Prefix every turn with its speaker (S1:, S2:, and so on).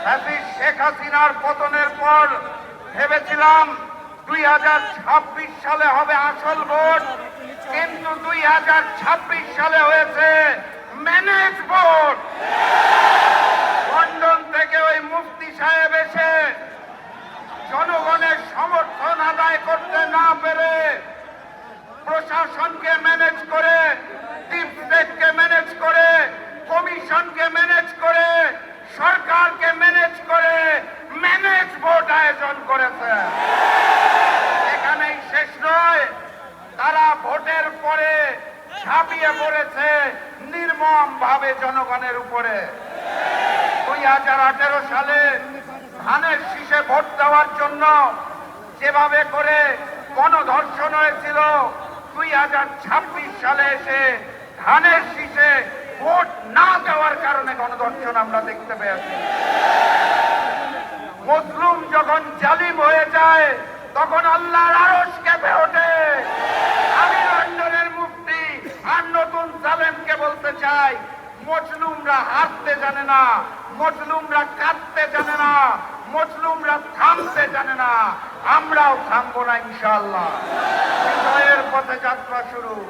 S1: শেখ হাসিনার পতনের পর ভেবেছিলাম 2026 সালে হবে আসল ভোট, কিন্তু 2026 সালে হয়েছে ম্যানেজ ভোট। লন্ডন থেকে ওই মুফতি সাহেব এসে জনগণের সমর্থন আদায় করতে না পেরে প্রশাসনকে ম্যানেজ করে, ডিপ স্টেটকে ম্যানেজ করে, কমিশনকে ম্যানেজ করে, সরকারকে ম্যানেজ করে ম্যানেজ ভোট আয়োজন করেছে। এখানেই শেষ নয়, তারা ভোটের পরে ঝাঁপিয়ে পড়েছে নির্মম ভাবে জনগণের উপরে। 2018 সালে ধানের শীষে ভোট দেওয়ার জন্য যেভাবে করে গণধর্ষণ হয়েছিল, 2026 সালে এসে ধানের শীষে ভোট না দেওয়ার কারণে গণধর্ষণ আমরা দেখতে পেয়েছি। মজলুম যখন জালিম হয়ে যায় তখন আল্লাহর আরশ কেঁপে ওঠে। আমি লন্ডনের মুফতি আর নতুন জালেমকে বলতে চাই, মজলুমরা হাসতে জানে না, মজলুমরা কাঁদতে জানে না, মজলুমরা থামতে জানে না। আমরাও থামবো না ইনশাআল্লাহ। বিজয়ের পথে যাত্রা শুরু।